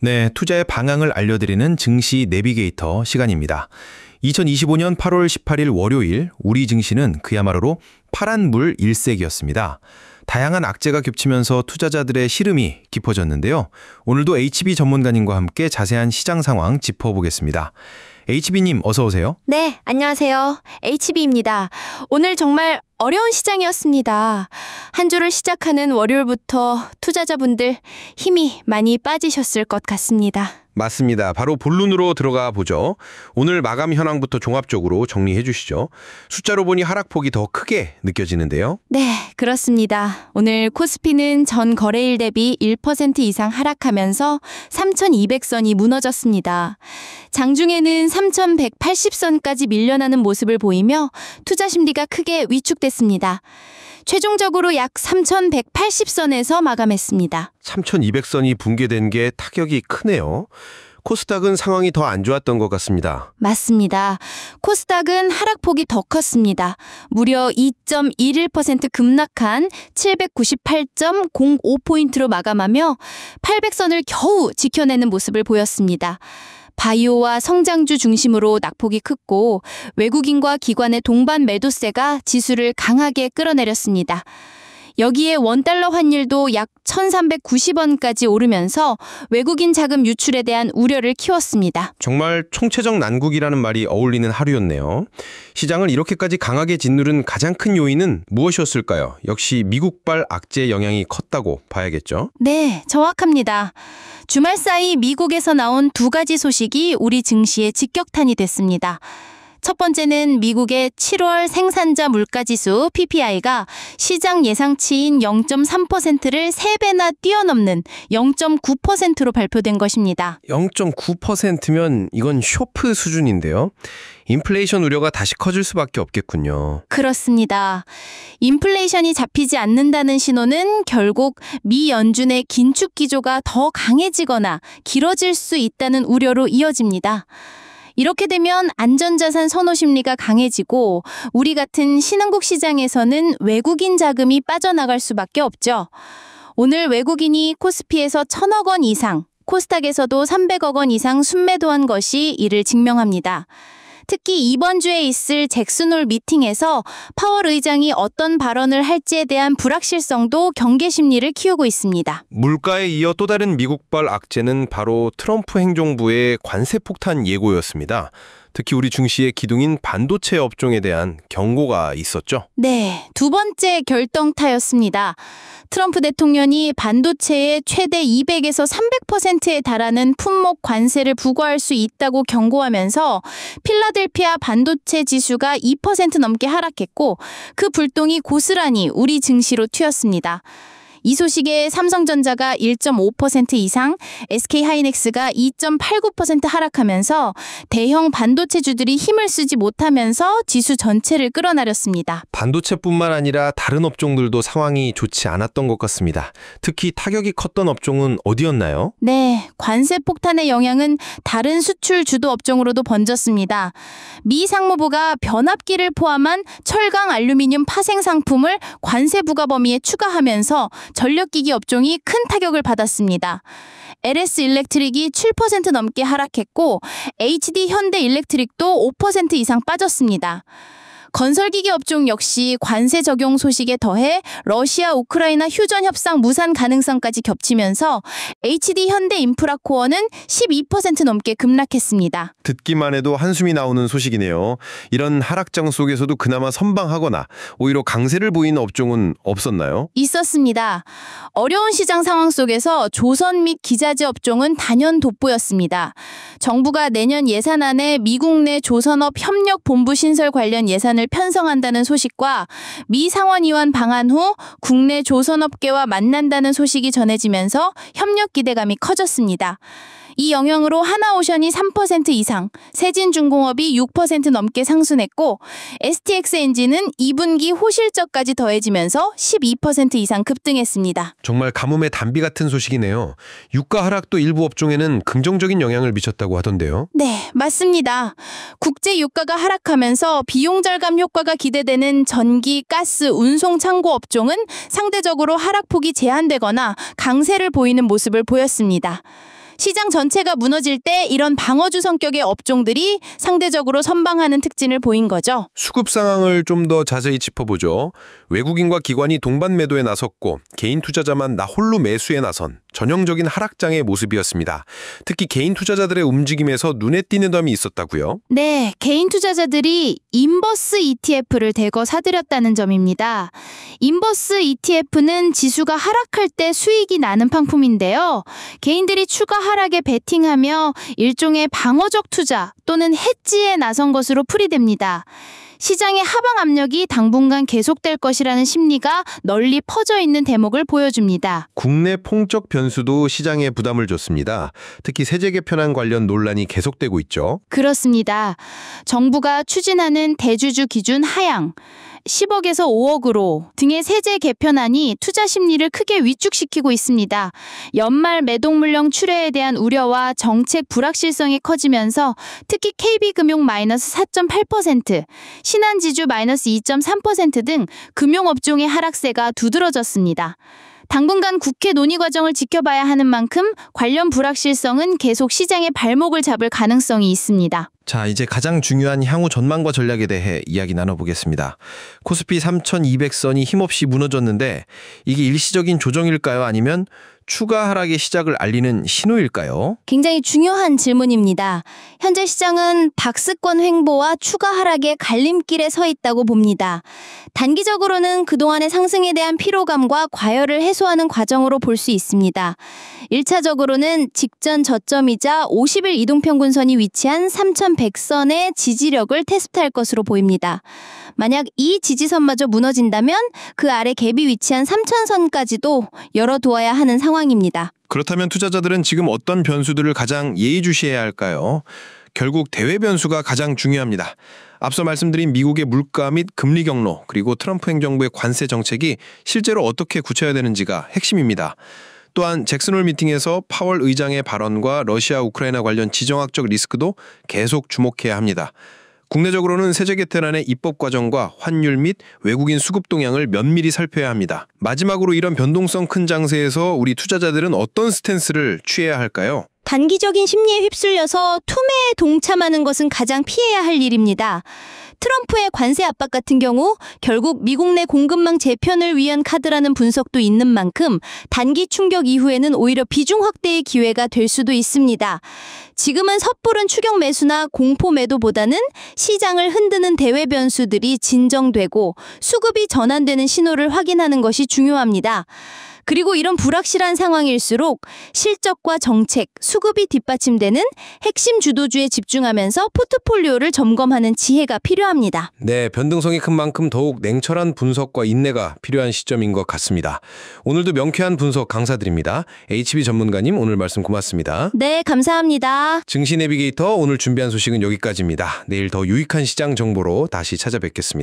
네, 투자의 방향을 알려드리는 증시 내비게이터 시간입니다. 2025년 8월 18일 월요일 우리 증시는 그야말로 파란 물 일색이었습니다. 다양한 악재가 겹치면서 투자자들의 시름이 깊어졌는데요. 오늘도 HB 전문가님과 함께 자세한 시장 상황 짚어보겠습니다. HB님 어서 오세요. 네, 안녕하세요. HB입니다. 오늘 정말 어려운 시장이었습니다. 한 주를 시작하는 월요일부터 투자자분들 힘이 많이 빠지셨을 것 같습니다. 맞습니다. 바로 본론으로 들어가 보죠. 오늘 마감 현황부터 종합적으로 정리해 주시죠. 숫자로 보니 하락폭이 더 크게 느껴지는데요. 네, 그렇습니다. 오늘 코스피는 전 거래일 대비 1% 이상 하락하면서 3,200선이 무너졌습니다. 장중에는 3,180선까지 밀려나는 모습을 보이며 투자 심리가 크게 위축됐습니다. 최종적으로 약 3,180선에서 마감했습니다. 3,200선이 붕괴된 게 타격이 크네요. 코스닥은 상황이 더 안 좋았던 것 같습니다. 맞습니다. 코스닥은 하락폭이 더 컸습니다. 무려 2.11% 급락한 798.05포인트로 마감하며 800선을 겨우 지켜내는 모습을 보였습니다. 바이오와 성장주 중심으로 낙폭이 컸고 외국인과 기관의 동반 매도세가 지수를 강하게 끌어내렸습니다. 여기에 원달러 환율도 약 1,390원까지 오르면서 외국인 자금 유출에 대한 우려를 키웠습니다. 정말 총체적 난국이라는 말이 어울리는 하루였네요. 시장을 이렇게까지 강하게 짓누른 가장 큰 요인은 무엇이었을까요? 역시 미국발 악재 영향이 컸다고 봐야겠죠? 네, 정확합니다. 주말 사이 미국에서 나온 두 가지 소식이 우리 증시에 직격탄이 됐습니다. 첫 번째는 미국의 7월 생산자 물가지수 PPI가 시장 예상치인 0.3%를 3배나 뛰어넘는 0.9%로 발표된 것입니다. 0.9%면 이건 쇼프 수준인데요. 인플레이션 우려가 다시 커질 수밖에 없겠군요. 그렇습니다. 인플레이션이 잡히지 않는다는 신호는 결국 미 연준의 긴축 기조가 더 강해지거나 길어질 수 있다는 우려로 이어집니다. 이렇게 되면 안전자산 선호 심리가 강해지고 우리 같은 신흥국 시장에서는 외국인 자금이 빠져나갈 수밖에 없죠. 오늘 외국인이 코스피에서 1,000억 원 이상, 코스닥에서도 300억 원 이상 순매도한 것이 이를 증명합니다. 특히 이번 주에 있을 잭슨홀 미팅에서 파월 의장이 어떤 발언을 할지에 대한 불확실성도 경계 심리를 키우고 있습니다. 물가에 이어 또 다른 미국발 악재는 바로 트럼프 행정부의 관세 폭탄 예고였습니다. 특히 우리 증시의 기둥인 반도체 업종에 대한 경고가 있었죠. 네, 두 번째 결정타였습니다. 트럼프 대통령이 반도체에 최대 200에서 300%에 달하는 품목 관세를 부과할 수 있다고 경고하면서 필라델피아 반도체 지수가 2% 넘게 하락했고 그 불똥이 고스란히 우리 증시로 튀었습니다. 이 소식에 삼성전자가 1.5% 이상, SK하이닉스가 2.89% 하락하면서 대형 반도체주들이 힘을 쓰지 못하면서 지수 전체를 끌어내렸습니다. 반도체뿐만 아니라 다른 업종들도 상황이 좋지 않았던 것 같습니다. 특히 타격이 컸던 업종은 어디였나요? 네, 관세 폭탄의 영향은 다른 수출 주도 업종으로도 번졌습니다. 미 상무부가 변압기를 포함한 철강 알루미늄 파생 상품을 관세 부과 범위에 추가하면서 전력기기 업종이 큰 타격을 받았습니다. LS 일렉트릭이 7% 넘게 하락했고 HD 현대 일렉트릭도 5% 이상 빠졌습니다. 건설기계 업종 역시 관세 적용 소식에 더해 러시아 우크라이나 휴전 협상 무산 가능성까지 겹치면서 HD 현대 인프라코어는 12% 넘게 급락했습니다. 듣기만 해도 한숨이 나오는 소식이네요. 이런 하락장 속에서도 그나마 선방하거나 오히려 강세를 보이는 업종은 없었나요? 있었습니다. 어려운 시장 상황 속에서 조선 및 기자재 업종은 단연 돋보였습니다. 정부가 내년 예산안에 미국 내 조선업 협력본부 신설 관련 예산을 편성한다는 소식과 미 상원의원 방한 후 국내 조선업계와 만난다는 소식이 전해지면서 협력 기대감이 커졌습니다. 이 영향으로 하나오션이 3% 이상, 세진중공업이 6% 넘게 상승했고 STX엔진은 2분기 호실적까지 더해지면서 12% 이상 급등했습니다. 정말 가뭄의 단비 같은 소식이네요. 유가 하락도 일부 업종에는 긍정적인 영향을 미쳤다고 하던데요. 네, 맞습니다. 국제 유가가 하락하면서 비용 절감 효과가 기대되는 전기, 가스, 운송, 창고 업종은 상대적으로 하락폭이 제한되거나 강세를 보이는 모습을 보였습니다. 시장 전체가 무너질 때 이런 방어주 성격의 업종들이 상대적으로 선방하는 특징을 보인 거죠. 수급 상황을 좀 더 자세히 짚어보죠. 외국인과 기관이 동반 매도에 나섰고 개인 투자자만 나 홀로 매수에 나선 전형적인 하락장의 모습이었습니다. 특히 개인 투자자들의 움직임에서 눈에 띄는 점이 있었다고요? 네, 개인 투자자들이 인버스 ETF를 대거 사들였다는 점입니다. 인버스 ETF는 지수가 하락할 때 수익이 나는 상품인데요. 개인들이 추가 하락에 베팅하며 일종의 방어적 투자 또는 해지에 나선 것으로 풀이됩니다. 시장의 하방 압력이 당분간 계속될 것이라는 심리가 널리 퍼져 있는 대목을 보여줍니다. 국내 폭적 변수도 시장에 부담을 줬습니다. 특히 세제 개편안 관련 논란이 계속되고 있죠. 그렇습니다. 정부가 추진하는 대주주 기준 하향, 10억에서 5억으로 등의 세제 개편안이 투자 심리를 크게 위축시키고 있습니다. 연말 매동 물량 출회에 대한 우려와 정책 불확실성이 커지면서 특히 KB금융 마이너스 4.8%, 신한지주 마이너스 2.3% 등 금융업종의 하락세가 두드러졌습니다. 당분간 국회 논의 과정을 지켜봐야 하는 만큼 관련 불확실성은 계속 시장의 발목을 잡을 가능성이 있습니다. 자, 이제 가장 중요한 향후 전망과 전략에 대해 이야기 나눠보겠습니다. 코스피 3,200선이 힘없이 무너졌는데 이게 일시적인 조정일까요? 아니면 추가 하락의 시작을 알리는 신호일까요? 굉장히 중요한 질문입니다. 현재 시장은 박스권 횡보와 추가 하락의 갈림길에 서 있다고 봅니다. 단기적으로는 그동안의 상승에 대한 피로감과 과열을 해소하는 과정으로 볼 수 있습니다. 1차적으로는 직전 저점이자 50일 이동평균선이 위치한 3,100선의 지지력을 테스트할 것으로 보입니다. 만약 이 지지선마저 무너진다면 그 아래 갭이 위치한 3,000선까지도 열어두어야 하는 상황입니다. 그렇다면 투자자들은 지금 어떤 변수들을 가장 예의주시해야 할까요? 결국 대외 변수가 가장 중요합니다. 앞서 말씀드린 미국의 물가 및 금리 경로 그리고 트럼프 행정부의 관세 정책이 실제로 어떻게 굳혀야 되는지가 핵심입니다. 또한 잭슨홀 미팅에서 파월 의장의 발언과 러시아 우크라이나 관련 지정학적 리스크도 계속 주목해야 합니다. 국내적으로는 세제 개편안의 입법 과정과 환율 및 외국인 수급 동향을 면밀히 살펴야 합니다. 마지막으로 이런 변동성 큰 장세에서 우리 투자자들은 어떤 스탠스를 취해야 할까요? 단기적인 심리에 휩쓸려서 투매에 동참하는 것은 가장 피해야 할 일입니다. 트럼프의 관세 압박 같은 경우 결국 미국 내 공급망 재편을 위한 카드라는 분석도 있는 만큼 단기 충격 이후에는 오히려 비중 확대의 기회가 될 수도 있습니다. 지금은 섣부른 추격 매수나 공포 매도보다는 시장을 흔드는 대외 변수들이 진정되고 수급이 전환되는 신호를 확인하는 것이 중요합니다. 그리고 이런 불확실한 상황일수록 실적과 정책, 수급이 뒷받침되는 핵심 주도주에 집중하면서 포트폴리오를 점검하는 지혜가 필요합니다. 네, 변동성이 큰 만큼 더욱 냉철한 분석과 인내가 필요한 시점인 것 같습니다. 오늘도 명쾌한 분석 감사드립니다. HB 전문가님 오늘 말씀 고맙습니다. 네, 감사합니다. 증시 내비게이터 오늘 준비한 소식은 여기까지입니다. 내일 더 유익한 시장 정보로 다시 찾아뵙겠습니다.